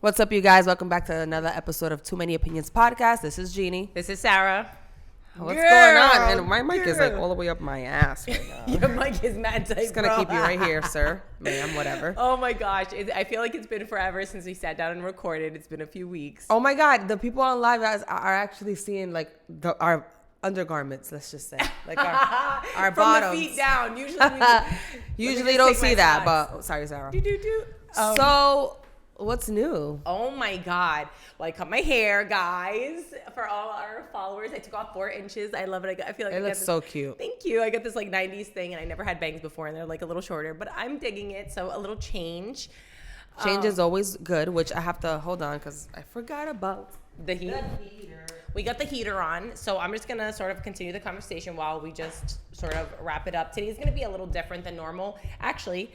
What's up, you guys? Welcome back to another episode of Too Many Opinions podcast. This is Jeannie. This is Sarah. What's going on? And my mic is like all the way up my ass right now. Your mic is mad tight, Just gonna keep you right here, sir, ma'am, whatever. Oh my gosh. I feel like it's been forever since we sat down and recorded. It's been a few weeks. Oh my God, the people on live are actually seeing like our undergarments, let's just say. Like our From bottoms. the feet down. Usually don't see that, but sorry, Sarah. So, what's new? Oh my God. Well, I cut my hair, guys, for all our followers. I took off 4 inches. I love it. I feel like It looks so cute. Thank you. I got this like 90s thing, and I never had bangs before, and they're like a little shorter, but I'm digging it. So a little change. Change is always good, which I have to hold on because I forgot about the heater. We got the heater on, so I'm just gonna sort of continue the conversation while we just sort of wrap it up. Today's gonna be a little different than normal. Actually,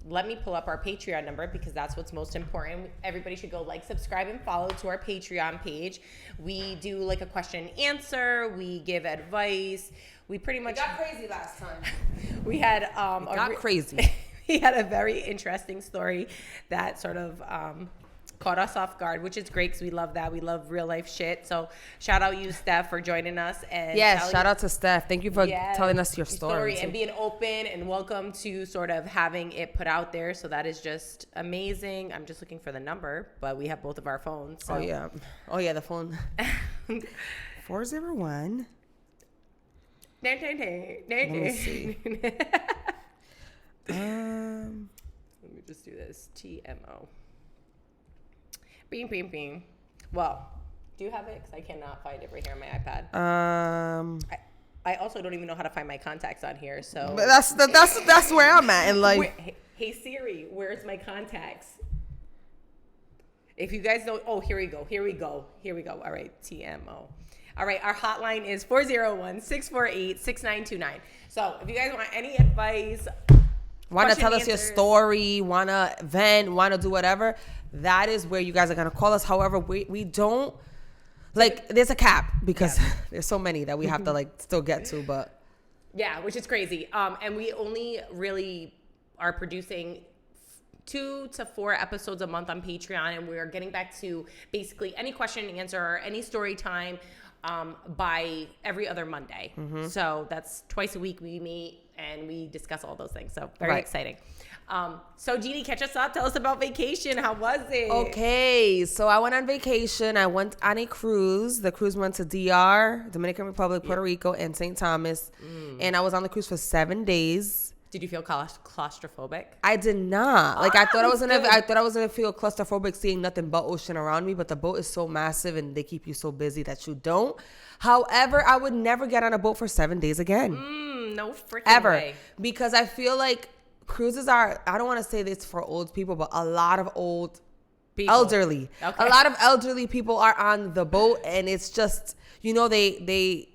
let me pull up our Patreon number because that's what's most important. Everybody should go like, subscribe, and follow to our Patreon page. We do like a question and answer. We give advice. We pretty much got crazy last time. We had crazy. We had a very interesting story that sort of caught us off guard, which is great because we love that. We love real life shit. So shout out you, Steph, for joining us. And yes, shout out to Steph. Thank you for telling us your story and being open and welcome to sort of having it put out there. So that is just amazing. I'm just looking for the number, but we have both of our phones. So. Oh yeah, the phone. 401. Let me see. Let me just do this. TMO. Bing, bing, bing. Well, do you have it? Because I cannot find it right here on my iPad. I also don't even know how to find my contacts on here. So but that's where I'm at in life. Hey Siri, where's my contacts? If you guys don't, oh, here we go. All right, TMO. All right, our hotline is 401-648-6929. So if you guys want any advice, want to tell us your story, want to vent, want to do whatever, that is where you guys are going to call us. However, we don't, like, there's a cap because there's so many that we have to, like, still get to, but. Yeah, which is crazy. And we only really are producing 2 to 4 episodes a month on Patreon, and we're getting back to basically any question and answer or any story time by every other Monday. Mm-hmm. So that's twice a week we meet and we discuss all those things. So very exciting. So Jeannie, catch us up. Tell us about vacation. How was it? Okay, so I went on vacation. I went on a cruise. The cruise went to DR, Dominican Republic, Puerto Rico, and St. Thomas. And I was on the cruise for 7 days. Did you feel claustrophobic? I did not. Like I thought I was gonna feel claustrophobic seeing nothing but ocean around me, but the boat is so massive and they keep you so busy that you don't. However, I would never get on a boat for 7 days again. No freaking ever. way. Because I feel like cruises are, I don't want to say this for old people, but a lot of elderly. Okay. A lot of elderly people are on the boat, and it's just, you know, they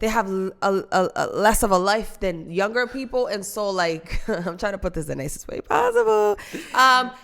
have a less of a life than younger people. And so, like, I'm trying to put this the nicest way possible.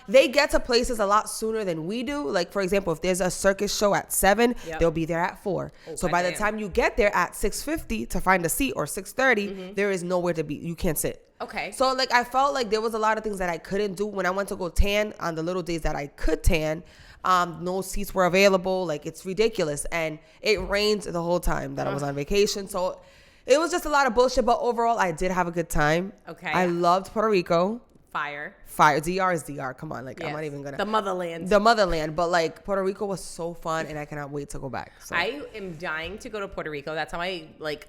They get to places a lot sooner than we do. Like, for example, if there's a circus show at 7, they'll be there at 4. So by the time you get there at 6:50 to find a seat or 6:30, there is nowhere to be. You can't sit. Okay. So, like, I felt like there was a lot of things that I couldn't do when I went to go tan on the little days that I could tan. No seats were available. Like, it's ridiculous. And it rained the whole time that I was on vacation. So it was just a lot of bullshit. But overall, I did have a good time. Okay. I loved Puerto Rico. Fire. DR is DR. Come on. Like, yes. I'm not even going to. The motherland. But, like, Puerto Rico was so fun. And I cannot wait to go back. So. I am dying to go to Puerto Rico. That's how I, like,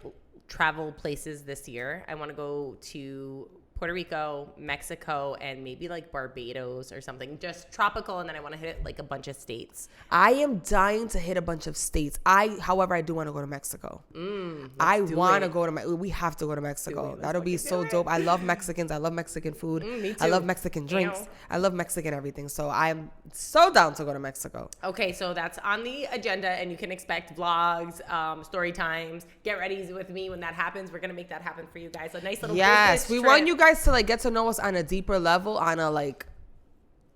travel places this year. I want to go to Puerto Rico, Mexico, and maybe like Barbados or something, just tropical. And then I want to hit like a bunch of states. I am dying to hit a bunch of states. However, I do want to go to Mexico. I want to go to we have to go to Mexico. That'll be so dope. I love Mexicans. I love Mexican food. Me too. I love Mexican drinks. I love Mexican everything. So I'm so down to go to Mexico. Okay, so that's on the agenda, and you can expect vlogs, story times. Get ready with me when that happens. We're gonna make that happen for you guys. A nice little we want you guys to like get to know us on a deeper level, on a like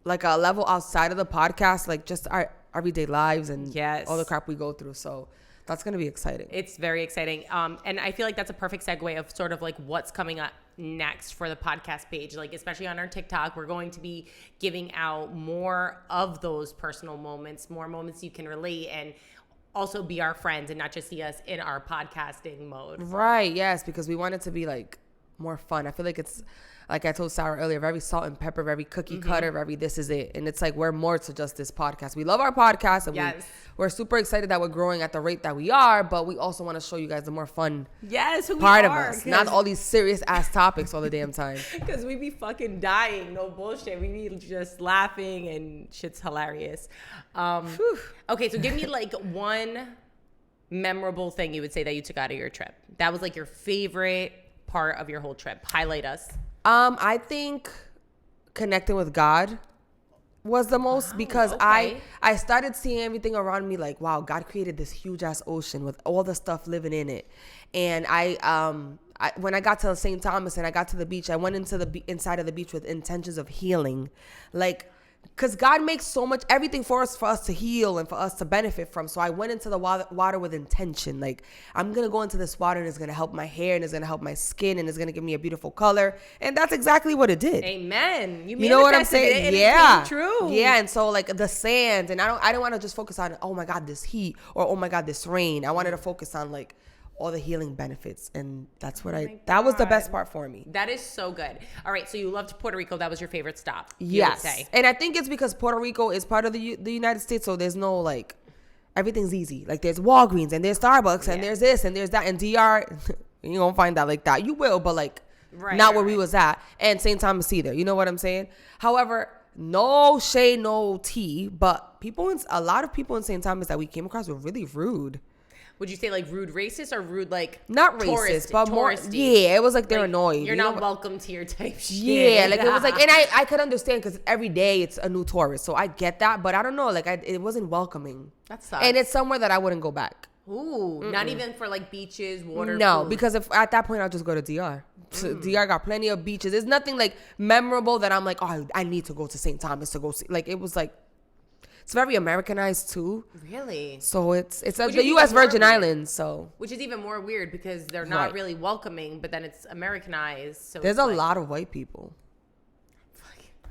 a level outside of the podcast, like just our everyday lives and all the crap we go through. So That's going to be exciting. It's very exciting. And I feel like that's a perfect segue of sort of like what's coming up next for the podcast page. Like, especially on our TikTok, we're going to be giving out more of those personal moments, more moments you can relate and also be our friends and not just see us in our podcasting mode. Right. Yes. Because we want it to be like more fun. I feel like it's, like I told Sarah earlier, very salt and pepper, very cookie cutter, very this is it. And it's like we're more to just this podcast. We love our podcast and we're super excited that we're growing at the rate that we are, but we also want to show you guys the more fun part of us. Not all these serious ass topics all the damn time. Because we be fucking dying, no bullshit. We be just laughing and shit's hilarious. Okay, so give me like one memorable thing you would say that you took out of your trip. That was like your favorite part of your whole trip. Highlight us. I think connecting with God was the most because I started seeing everything around me like, wow, God created this huge ass ocean with all the stuff living in it. And when I got to St. Thomas and I got to the beach, I went into the inside of the beach with intentions of healing, like, because God makes so much, everything for us to heal and for us to benefit from. So I went into the water with intention. Like, I'm going to go into this water and it's going to help my hair and it's going to help my skin and it's going to give me a beautiful color. And that's exactly what it did. Amen. You know what I'm saying? Yeah. It true. Yeah. And so like the sand, and I don't want to just focus on, oh my God, this heat, or oh my God, this rain. I wanted to focus on like all the healing benefits, and that's what that was the best part for me. That is so good. All right, so you loved Puerto Rico. That was your favorite stop. Yes, and I think it's because Puerto Rico is part of the United States, so there's no like, everything's easy. Like there's Walgreens and there's Starbucks and there's this and there's that, and DR, you don't find that like that. You will, but like not where we was at, and St. Thomas either. You know what I'm saying? However, no shade, no tea, but a lot of people in St. Thomas that we came across were really rude. Would you say like rude racist or rude like not racist, but more it was like they're like, annoyed. You're not welcome to your type shit. Yeah, like it was like, and I could understand because every day it's a new tourist, so I get that, but I don't know, like it wasn't welcoming. That sucks. And it's somewhere that I wouldn't go back. Ooh, not even for like beaches, water. No, food. Because if at that point I'll just go to DR. DR got plenty of beaches. There's nothing like memorable that I'm like, oh, I need to go to St. Thomas to go see. Like it was like. It's very Americanized too. Really? So it's the U.S. Virgin Islands. So which is even more weird because they're not really welcoming, but then it's Americanized. So there's a lot of white people.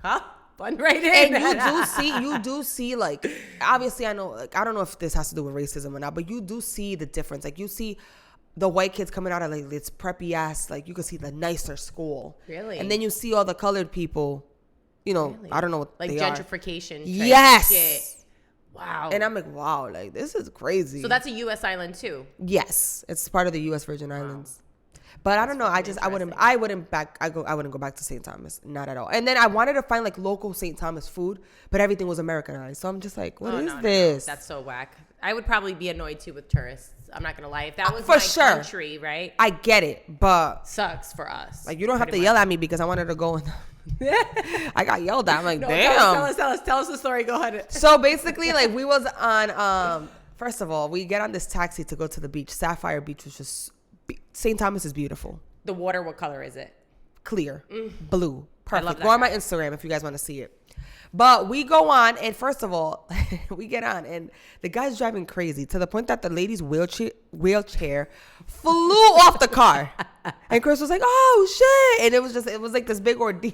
Fun right in. And you do see like, obviously I know, like, I don't know if this has to do with racism or not, but you do see the difference. Like you see the white kids coming out of like this preppy ass, like you can see the nicer school. Really? And then you see all the colored people. You know, really? I don't know what like they gentrification. Yes. Shit. Wow. And I'm like, wow, like this is crazy. So that's a U.S. island too. Yes, it's part of the U.S. Virgin Islands. But I don't know. I wouldn't go back to St. Thomas, not at all. And then I wanted to find like local St. Thomas food, but everything was Americanized. So I'm just like, what is this? No. That's so whack. I would probably be annoyed too with tourists. I'm not gonna lie. If that was my country, right? I get it, but sucks for us. Like you don't have to yell at me because I wanted to go. I got yelled at. I'm like, damn. Tell us the story. Go ahead. So basically, like we was on. First of all, we get on this taxi to go to the beach. Sapphire Beach was just. St. Thomas is beautiful. The water, what color is it? Clear, blue, perfect. Go on my Instagram if you guys want to see it. But we go on, and first of all, we get on, and the guy's driving crazy to the point that the lady's wheelchair flew off the car. And Chris was like, oh, shit. And it was like this big ordeal.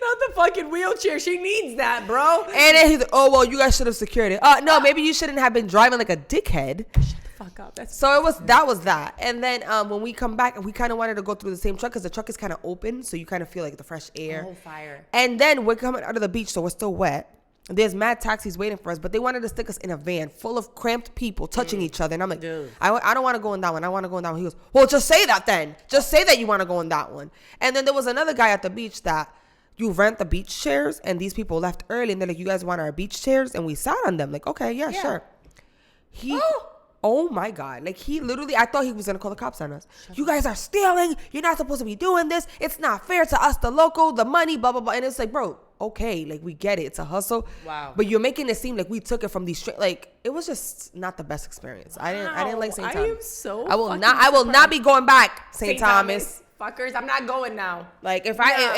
Not the fucking wheelchair. She needs that, bro. And then he's like, oh, well, you guys should have secured it. No, maybe you shouldn't have been driving like a dickhead. Shut the fuck up. That was that. And then when we come back, we kind of wanted to go through the same truck because the truck is kind of open. So you kind of feel like the fresh air. Oh, fire. And then we're coming out of the beach, so we're still wet. There's mad taxis waiting for us, but they wanted to stick us in a van full of cramped people touching each other. And I'm like, I don't want to go in that one. I want to go in that one. He goes, well, just say that then. Just say that you want to go in that one. And then there was another guy at the beach that you rent the beach chairs, and these people left early, and they're like, you guys want our beach chairs? And we sat on them. Like, okay, yeah. Sure. Oh my God. Like he literally, I thought he was going to call the cops on us. You guys are stealing. You're not supposed to be doing this. It's not fair to us, the local, the money, blah, blah, blah. And it's like, bro, okay. Like we get it. It's a hustle. Wow. But you're making it seem like we took it from these like, it was just not the best experience. Wow. I didn't like St. Thomas. I am so I will not be going back, St. Thomas. fuckers, I'm not going now. Like if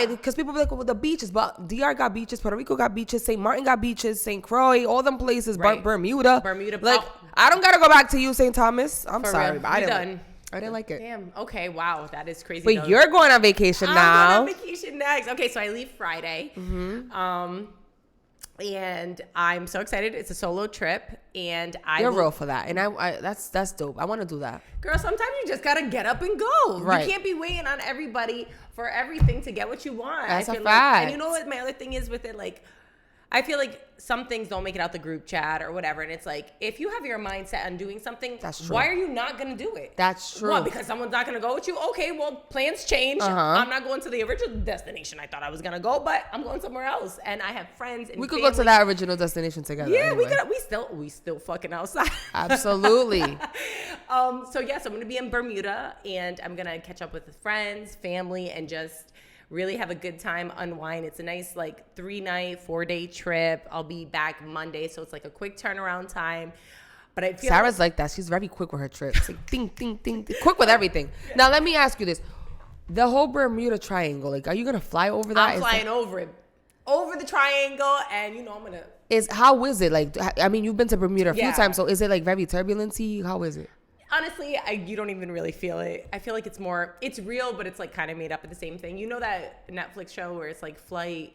because people be like, well, the beaches, but DR got beaches, Puerto Rico got beaches, St. Martin got beaches, St. Croix, all them places, right. Bermuda. Like I don't gotta go back to you, St. Thomas. I'm sorry, but I didn't like it. Damn. Okay. Wow. That is crazy. But you're going on vacation now. I'm going on vacation next. Okay. So I leave Friday. Mm-hmm. And I'm so excited. It's a solo trip, and you're real for that, and I that's dope. I want to do that, girl. Sometimes you just gotta get up and go. Right. You can't be waiting on everybody for everything to get what you want. That's a fact. Like, and you know what my other thing is with it, like. I feel like some things don't make it out the group chat or whatever. And it's like, if you have your mindset on doing something, that's true. Why are you not going to do it? That's true. What, because someone's not going to go with you? Okay, well, plans change. I'm not going to the original destination I thought I was going to go, but I'm going somewhere else. And I have friends and we could go to that original destination together. Yeah, anyway. We still fucking outside. Absolutely. So I'm going to be in Bermuda, and I'm going to catch up with friends, family, and just really have a good time, unwind. It's a nice 3-night, 4-day trip. I'll be back Monday, so it's like a quick turnaround time. But I feel Sarah's like that. She's very quick with her trips. Like ding, ding, ding, ding. Quick with everything. Yeah. Now let me ask you this: the whole Bermuda Triangle. Like, are you gonna fly over that? I'm flying over it, over the triangle, and I'm gonna. How is it? Like, I mean, you've been to Bermuda a few times, so is it like very turbulency? How is it? Honestly, you don't even really feel it. I feel like it's real, but it's like kind of made up of the same thing. You know that Netflix show where it's like flight,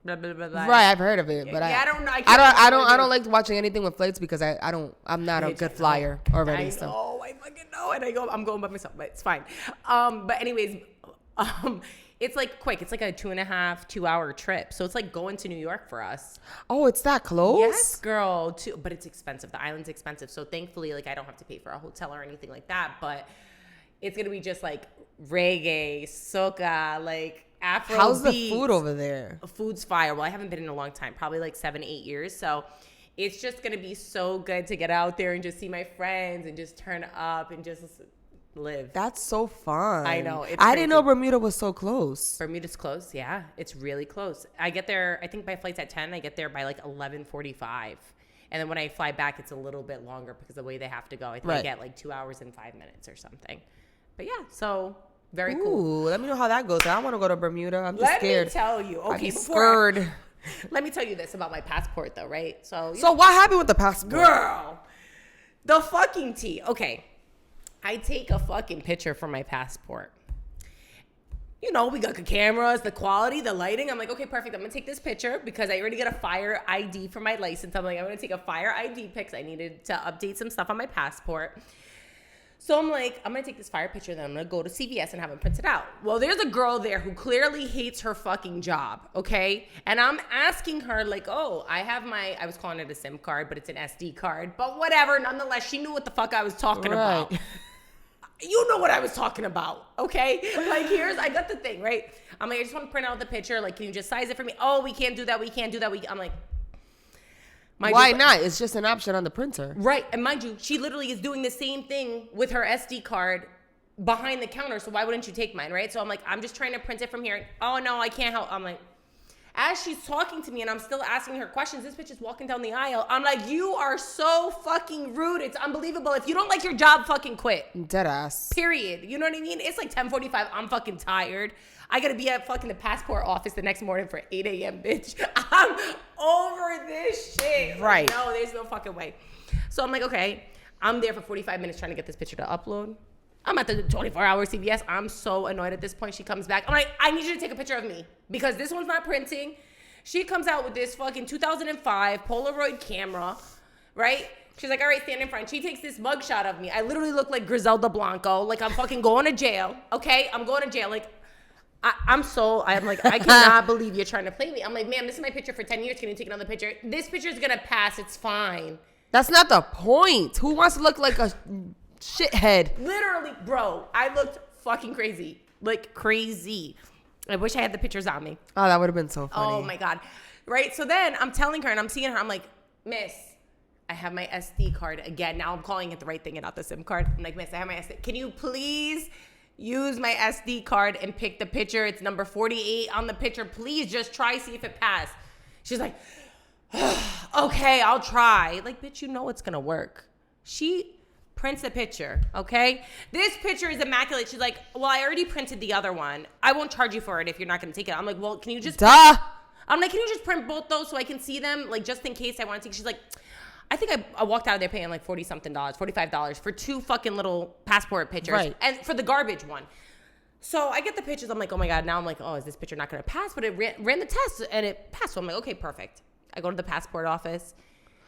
blah, blah, blah, blah. Right, I've heard of it, but I don't know. I don't like watching anything with flights because I'm not a good flyer already. I fucking know, and I'm going by myself, but it's fine. But anyways, it's like quick. It's like a 2.5-2 hour trip. So it's like going to New York for us. Oh, it's that close? Yes, girl. But it's expensive. The island's expensive. So thankfully, I don't have to pay for a hotel or anything like that. But it's going to be just reggae, soca, Afro How's beats. The food over there? Food's fire. Well, I haven't been in a long time. Probably 7-8 years. So it's just going to be so good to get out there and just see my friends and just turn up and just live. That's so fun. I know. I didn't know Bermuda was so close. Bermuda's close. Yeah, it's really close. I get there, I think my flight's at 10. I get there by 11:45. And then when I fly back, it's a little bit longer because of the way they have to go. I think I get 2 hours and 5 minutes or something. But yeah, so very cool. Let me know how that goes. I want to go to Bermuda. I'm just scared. Let me tell you. Okay, scared. Let me tell you this about my passport though, right? So what happened with the passport? Girl, the fucking tea. Okay. I take a fucking picture for my passport. We got the cameras, the quality, the lighting. I'm like, okay, perfect. I'm going to take this picture because I already got a fire ID for my license. I'm like, I'm going to take a fire ID pic. I needed to update some stuff on my passport. So I'm like, I'm going to take this fire picture, then I'm going to go to CVS and have them print it out. Well, there's a girl there who clearly hates her fucking job, okay? And I'm asking her, I was calling it a SIM card, but it's an SD card. But whatever, nonetheless, she knew what the fuck I was talking about. You know what I was talking about, okay? I got the thing, right? I'm like, I just want to print out the picture. Can you just size it for me? Oh, we can't do that. We can't do that. I'm like, why not? It's just an option on the printer. Right. And mind you, she literally is doing the same thing with her SD card behind the counter. So why wouldn't you take mine, right? So I'm like, I'm just trying to print it from here. Oh, no, I can't help. I'm like, as she's talking to me and I'm still asking her questions, this bitch is walking down the aisle. I'm like, you are so fucking rude. It's unbelievable. If you don't like your job, fucking quit. Deadass. Period. You know what I mean? It's 10:45. I'm fucking tired. I gotta be at fucking the passport office the next morning for 8 a.m., bitch. I'm over this shit. Right. No, there's no fucking way. So I'm like, okay. I'm there for 45 minutes trying to get this picture to upload. I'm at the 24-hour CVS. I'm so annoyed at this point. She comes back. I'm like, I need you to take a picture of me because this one's not printing. She comes out with this fucking 2005 Polaroid camera, right? She's like, all right, stand in front. She takes this mugshot of me. I literally look like Griselda Blanco. I'm fucking going to jail, okay? I'm going to jail. I'm like, I cannot believe you're trying to play me. I'm like, ma'am, this is my picture for 10 years. Can you take another picture? This picture is going to pass. It's fine. That's not the point. Who wants to look like a shithead? Literally, bro, I looked fucking crazy. Crazy. I wish I had the pictures on me. Oh, that would have been so funny. Oh, my God. Right? So then I'm telling her and I'm seeing her. I'm like, miss, I have my SD card again. Now I'm calling it the right thing and not the SIM card. I'm like, miss, I have my SD. Can you please use my SD card and pick the picture? It's number 48 on the picture. Please just try, see if it passed. She's like, okay, I'll try. Bitch, you know it's going to work. She prints the picture, okay? This picture is immaculate. She's like, well, I already printed the other one. I won't charge you for it if you're not going to take it. I'm like, well, can you just... Duh. I'm like, can you just print both those so I can see them? Like, just in case I want to take... She's like, I think I walked out of there paying like $40-something, $45 for 2 fucking little passport pictures. Right. And for the garbage one. So I get the pictures. I'm like, oh my God. Now I'm like, oh, is this picture not going to pass? But it ran the test and it passed. So I'm like, okay, perfect. I go to the passport office.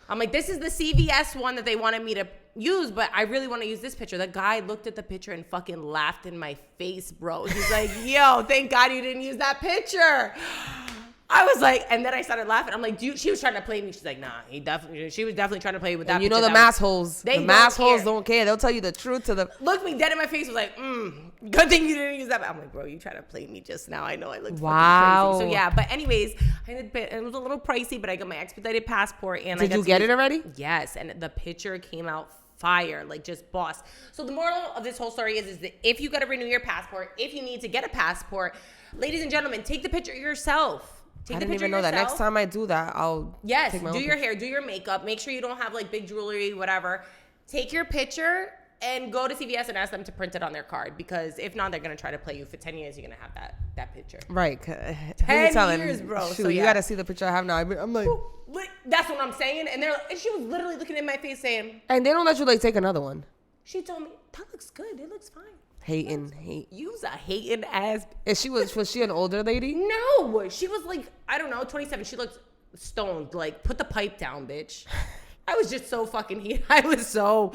I'm like, this is the CVS one that they wanted me to use, but I really want to use this picture. The guy looked at the picture and fucking laughed in my face, bro. He's like, yo, thank God you didn't use that picture. I was like, and then I started laughing. I'm like, dude, she was trying to play me. She's like, nah, she was definitely trying to play with that. And you know the mass holes. The mass holes don't care. They'll tell you the truth to the. Looked me dead in my face. Was like, good thing you didn't use that. I'm like, bro, you trying to play me just now. I know I looked wow. fucking crazy. So yeah, but anyways, it was a little pricey, but I got my expedited passport and did you get it already? Yes, and the picture came out fire, like just boss. So the moral of this whole story is that if you got to renew your passport, if you need to get a passport, ladies and gentlemen, take the picture yourself. I didn't even know that. Next time I do that, I'll take my own do your hair, do your makeup. Make sure you don't have like big jewelry, whatever. Take your picture and go to CVS and ask them to print it on their card, because if not, they're gonna try to play you for 10 years. You're gonna have that picture. Right. 10 years, bro. Shoot, so you gotta see the picture I have now. I'm like, that's what I'm saying. And she was literally looking in my face saying, and they don't let you like take another one. She told me that looks good. It looks fine. Hate. You's a hating ass. And was she an older lady? No, she was like, I don't know, 27. She looked stoned. Like, put the pipe down, bitch. I was just so fucking heated. I was so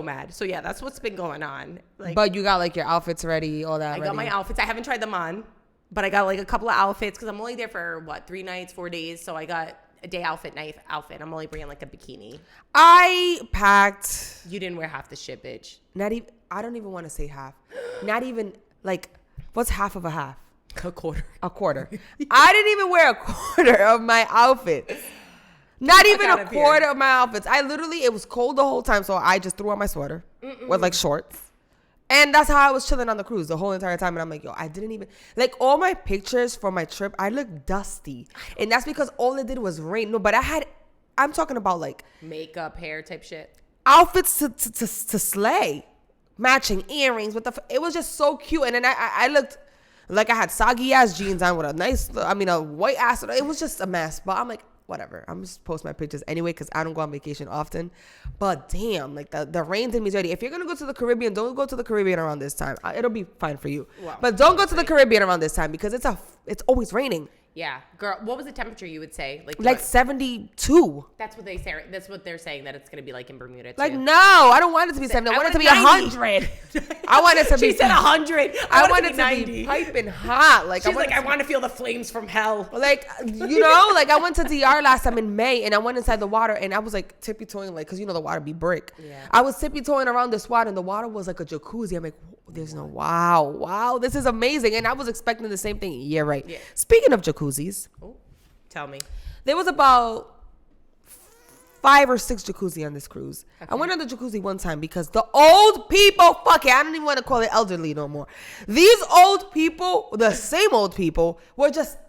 mad. So yeah, that's what's been going on. Like, but you got like your outfits ready, all that. I got my outfits. I haven't tried them on, but I got like a couple of outfits because I'm only there for 3 nights, 4 days. So I got a day outfit, night outfit. I'm only bringing like a bikini. I packed. You didn't wear half the shit, bitch. Not even. I don't even want to say half. Not even like, what's half of a half? A quarter. A quarter. I didn't even wear a quarter of my outfits. Not even a quarter of my outfits. It was cold the whole time, so I just threw on my sweater with like shorts. And that's how I was chilling on the cruise the whole entire time. And I'm like, yo, I didn't even, like all my pictures from my trip, I look dusty. And that's because all it did was rain. No, but I'm talking about like. Makeup, hair type shit. Outfits to slay. Matching earrings with it was just so cute. And then I looked like I had soggy ass jeans on with a white ass. It was just a mess. But I'm like, whatever. I'm just post my pictures anyway because I don't go on vacation often. But damn, like the rain did me dirty. If you're gonna go to the Caribbean, don't go to the Caribbean around this time. It'll be fine for you. Wow. But don't go to the Caribbean around this time because it's always raining. Yeah, girl. What was the temperature you would say? Like 72. That's what they say. That's what they're saying that it's gonna be like in Bermuda too. Like no, I don't want it to be 70. I want it to be 100. I want it to be. She said 100. I want it to be piping hot. Like she's like, I want to feel the flames from hell. Like like I went to DR last time in May and I went inside the water and I was like tippy-toeing, like, cause the water be brick. Yeah. I was tippy-toeing around this water and the water was like a jacuzzi. I'm like, there's no wow, this is amazing. And I was expecting the same thing. Yeah, right. Yeah. Speaking of jacuzzis, tell me. There was about 5 or 6 jacuzzi on this cruise. Okay. I went on the jacuzzi one time because the old people, fuck it, I don't even want to call it elderly no more. These old people, the same old people,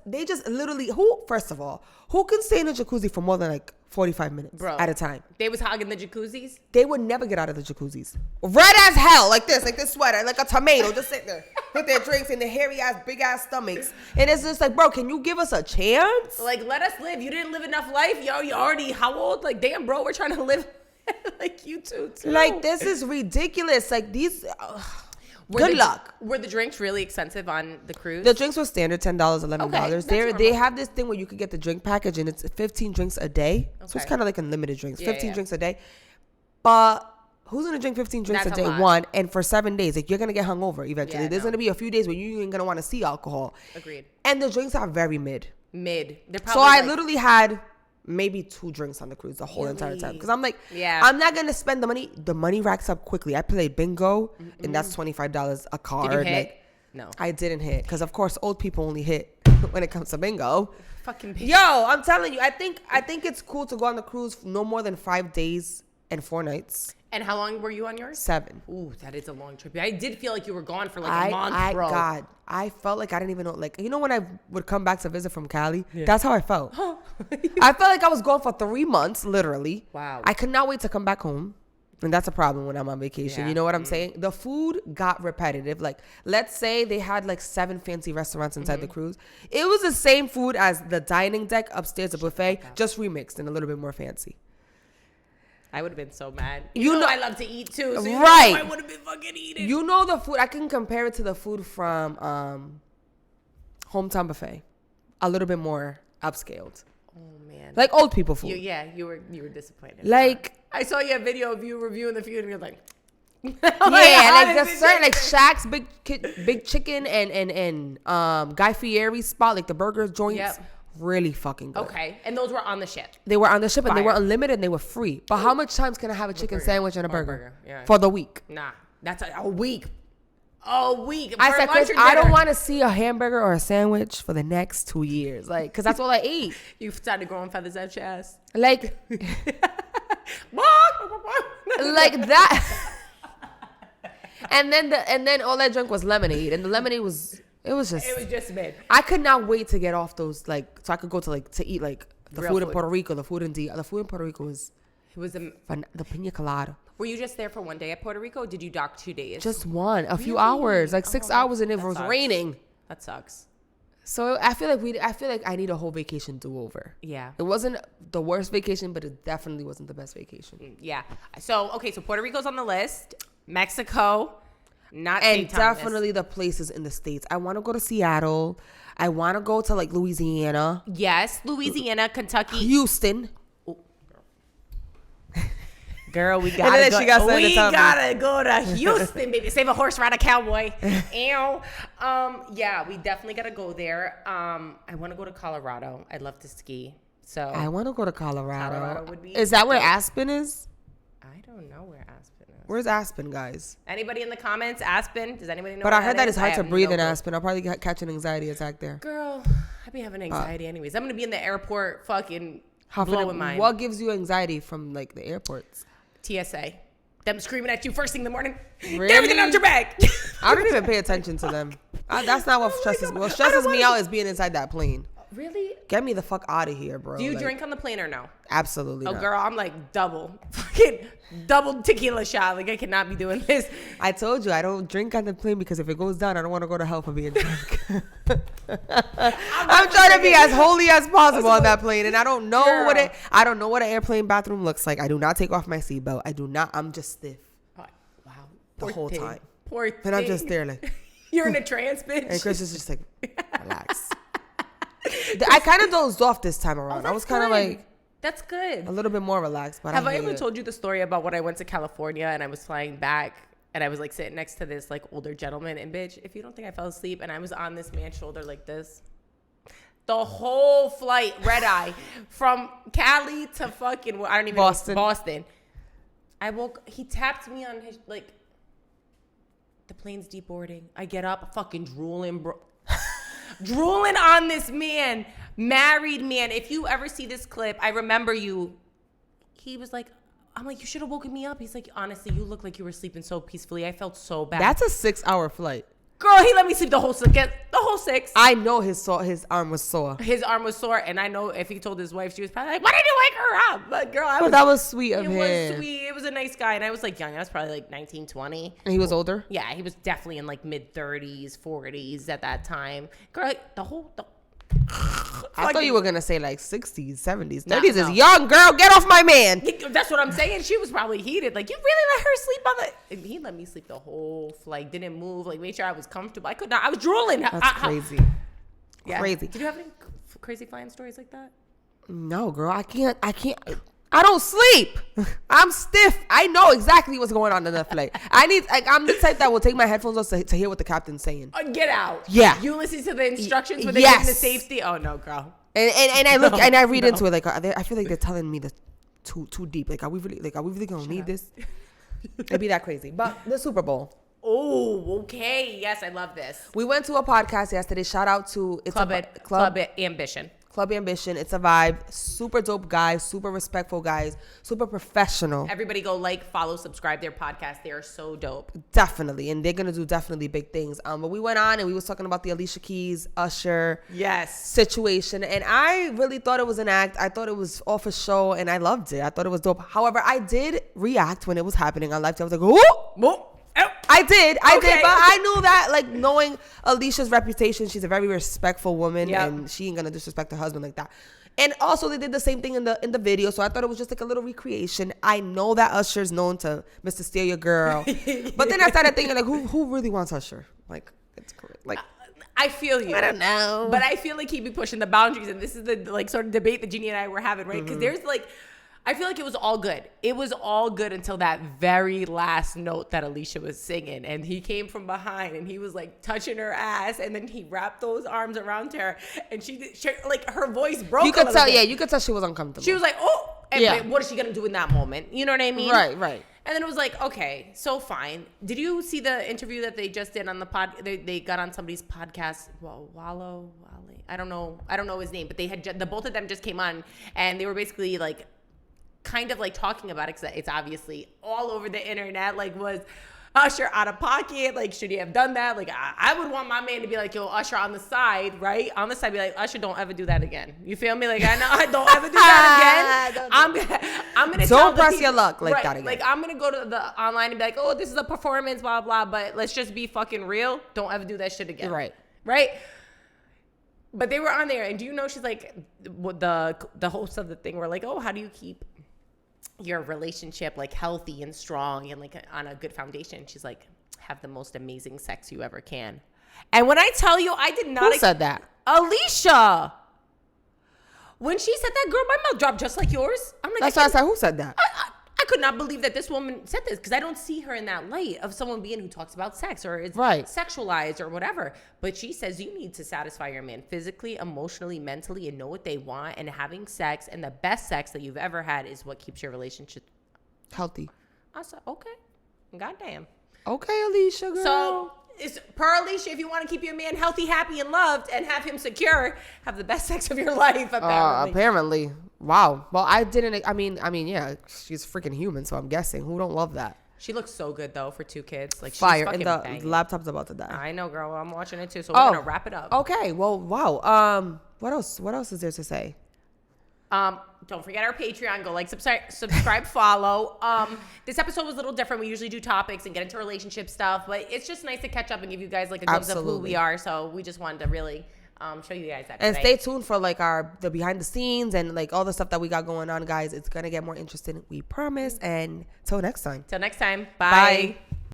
they just literally, first of all, who can stay in a jacuzzi for more than like 45 minutes at a time? They was hogging the jacuzzis? They would never get out of the jacuzzis. Red as hell, like this sweater, like a tomato, just sitting there with their drinks and their hairy ass, big ass stomachs. And it's just like, bro, can you give us a chance? Like, let us live. You didn't live enough life. Yo, you already, how old? Like, damn, bro, we're trying to live like you too. Like, this is ridiculous. Like, these... Good luck. Were the drinks really expensive on the cruise? The drinks were standard, $10, $11. Okay, they have this thing where you could get the drink package and it's 15 drinks a day. Okay. So it's kind of like unlimited drinks, 15 drinks a day. But who's going to drink 15 drinks a day? One, and for 7 days, like you're going to get hungover eventually. There's going to be a few days where you ain't going to want to see alcohol. Agreed. And the drinks are very mid. They're probably so I literally had maybe 2 drinks on the cruise the whole entire time because I'm like, I'm not gonna spend the money racks up quickly. I played bingo and that's $25 a card. Did you hit? Like, no, I didn't hit because of course old people only hit when it comes to bingo. Fucking yo, I'm telling you, I think it's cool to go on the cruise no more than 5 days and 4 nights. And how long were you on yours? 7. Ooh, that is a long trip. I did feel like you were gone for like a month, bro. God, I felt like I didn't even know. Like, when I would come back to visit from Cali, that's how I felt. I felt like I was gone for 3 months, literally. Wow. I could not wait to come back home. And that's a problem when I'm on vacation. Yeah. You know what I'm saying? The food got repetitive. Like, let's say they had like 7 fancy restaurants inside the cruise. It was the same food as the dining deck upstairs, the buffet, just remixed and a little bit more fancy. I would have been so mad. You know I love to eat too. So right. I would have been fucking eating. You know the food. I can compare it to the food from Hometown Buffet. A little bit more upscaled. Oh man. Like old people food. You were disappointed. Like I saw you a video of you reviewing the food and you're like like the certain like Shaq's big chicken and Guy Fieri spot, like the burger joints. Yep. Really fucking good. Okay. And those were on the ship. They were on the ship and they Fire. were unlimited and they were free. But how much times can I have a chicken sandwich and a burger? Yeah. For the week? Nah. That's a week. A week. I For said, lunch Chris, or I don't dinner. want to see a hamburger or a sandwich for the next 2 years. Like, because that's all I eat. You started growing feathers out your ass. Like, like that. and then all I drank was lemonade. And the lemonade was, it was just mid. I could not wait to get off those, like, so I could go to eat like the Real food in food. Puerto Rico, the food in Puerto Rico was It was the pina colada. Were you just there for one day at Puerto Rico? Or did you dock 2 days? Just one, a few Really? hours, like 6 hours, and it that was sucks. raining. That sucks. So I feel like I need a whole vacation do over. Yeah. It wasn't the worst vacation, but it definitely wasn't the best vacation. Yeah. So Puerto Rico's on the list. Mexico, not And St. Thomas. definitely the places in the States. I want to go to Seattle. I want to go to like Louisiana, Yes, Louisiana, Kentucky. Houston. Girl, we then gotta she got something to we tell me. gotta go to Houston, baby. Save a horse, ride a cowboy. Ew. Yeah, we definitely gotta go there. I want to go to Colorado. I'd love to ski. So I want to go to Colorado. Colorado would be Is that where dope. Aspen is? I don't know where Aspen is. Where's Aspen, guys? Anybody in the comments? Aspen? Does anybody know? But where I heard that it's is? hard I to have breathe no in clue. Aspen. I'll probably catch an anxiety attack there. Girl, I be having anxiety anyways. I'm gonna be in the airport, fucking Huffing blowing and- mine. What gives you anxiety from like the airports? TSA. Them screaming at you first thing in the morning. Really? Get everything out your bag. I don't even pay attention to them. That's not what stresses me. What stresses me out is being inside that plane. Really? Get me the fuck out of here, bro. Do you Like, drink on the plane or no? Absolutely Oh, not. girl, I'm like double tequila shot. Like I cannot be doing this. I told you I don't drink on the plane because if it goes down, I don't want to go to hell for being drunk. I'm trying to be as holy as possible on that plane, and I don't know Girl. I don't know what an airplane bathroom looks like. I do not take off my seatbelt. I'm just stiff Oh, wow. the whole time, Poor thing. and I'm just there like. You're in a trance, bitch. And Chris is just like, relax. I kind of dozed off this time around. I was kind of like That's good. a little bit more relaxed. But Have I hate ever it. told you the story about when I went to California and I was flying back and I was like sitting next to this like older gentleman and bitch, if you don't think I fell asleep and I was on this man's shoulder like this, the whole flight, red eye, from Cali to fucking, I don't even Boston. know, Boston. I woke, he tapped me on his, like, the plane's deboarding. I get up, fucking drooling, bro. Drooling on this man, married man. If you ever see this clip, I remember you. He was like, I'm like, you should have woken me up. He's like, honestly, you look like you were sleeping so peacefully. I felt so bad. That's a 6-hour flight. Girl, he let me sleep the whole 6. I know his arm was sore. His arm was sore, and I know if he told his wife, she was probably like, why did you wake her up? But girl, That was sweet of it him. was sweet. It was a nice guy, and I was like young. I was probably like 19, 20. And he was older? Yeah, he was definitely in like mid 30s, 40s at that time. Girl, like, I thought you were going to say like 60s, 70s. 30s No, is no. young, girl. Get off my man. That's what I'm saying. She was probably heated. Like, you really let her sleep on the... And he let me sleep the whole flight. Didn't move. Like, made sure I was comfortable. I could not. I was drooling. That's crazy. Yeah. Crazy. Did you have any crazy flying stories like that? No, girl. I can't. I don't sleep. I'm stiff. I know exactly what's going on in the flight. I'm the type that will take my headphones off to hear what the captain's saying. Get out. Yeah. You listen to the instructions when they Yes. give the safety? Oh, no, girl. And I look and I read into it like I feel like they're telling me the too deep. Like are we really gonna need this? It'd be that crazy. But the Super Bowl. Oh, okay. Yes, I love this. We went to a podcast yesterday. Shout out to Club Ambition. Club Ambition. It's a vibe. Super dope guys, super respectful guys, super professional. Everybody go like, follow, subscribe their podcast. They are so dope. Definitely. And they're going to do definitely big things. But we went on and we was talking about the Alicia Keys, Usher situation. And I really thought it was an act. I thought it was off a show and I loved it. I thought it was dope. However, I did react when it was happening on live. I was like, oh! I did, but I knew that, like, knowing Alicia's reputation, she's a very respectful woman, and she ain't gonna disrespect her husband like that. And also, they did the same thing in the video, so I thought it was just like a little recreation. I know that Usher's known to Mr. Steal Your Girl, but then I started thinking, like, who really wants Usher? Like, it's like. I feel you. I don't know, but I feel like he'd be pushing the boundaries, and this is the like sort of debate that Jeannie and I were having, right? Because there's like. I feel like it was all good. It was all good until that very last note that Alicia was singing. And he came from behind and he was like touching her ass. And then he wrapped those arms around her. And she like her voice broke. You could tell, you could tell she was uncomfortable. She was like, oh. And what is she going to do in that moment? You know what I mean? Right. And then it was like, okay, so fine. Did you see the interview that they just did on the pod? They got on somebody's podcast. Well, Wale. I don't know his name. But they had the both of them just came on. And they were basically like, kind of like talking about it because it's obviously all over the internet. Like, was Usher out of pocket? Like, should he have done that? Like, I would want my man to be like, yo, Usher on the side, right? On the side, be like, Usher, don't ever do that again. You feel me? Like, I don't ever do that again. I'm gonna don't press your luck like that again. Like, I'm gonna go to the online and be like, oh, this is a performance, blah blah. But let's just be fucking real. Don't ever do that shit again. Right. But they were on there, and do you know she's like the host of the thing were like, oh, how do you keep your relationship like healthy and strong and like on a good foundation? She's like, have the most amazing sex you ever can. And when I tell you, I did not. Who said that? Alicia. When she said that, girl, my mouth dropped just like yours. I'm like, that's why I said, who said that? I could not believe that this woman said this because I don't see her in that light of someone being who talks about sex or is sexualized or whatever. But she says you need to satisfy your man physically, emotionally, mentally, and know what they want. And having sex and the best sex that you've ever had is what keeps your relationship healthy. I said, okay. Goddamn. Okay, Alicia, girl. So it's per Alicia, if you want to keep your man healthy, happy, and loved and have him secure, have the best sex of your life, apparently. Wow. Well, I mean, yeah, she's freaking human, so I'm guessing. Who don't love that? She looks so good, though, for 2 kids. Like, fire. She's fucking and the banging. laptop's about to die. I know, girl. I'm watching it, too, so we're going to wrap it up. Okay. Well, wow. What else is there to say? Don't forget our Patreon. Go like, subscribe, follow. This episode was a little different. We usually do topics and get into relationship stuff, but it's just nice to catch up and give you guys like a glimpse of who we are. So we just wanted to really show you guys that. And stay tuned for like the behind the scenes and like all the stuff that we got going on, guys. It's gonna get more interesting, we promise. And till next time. Bye.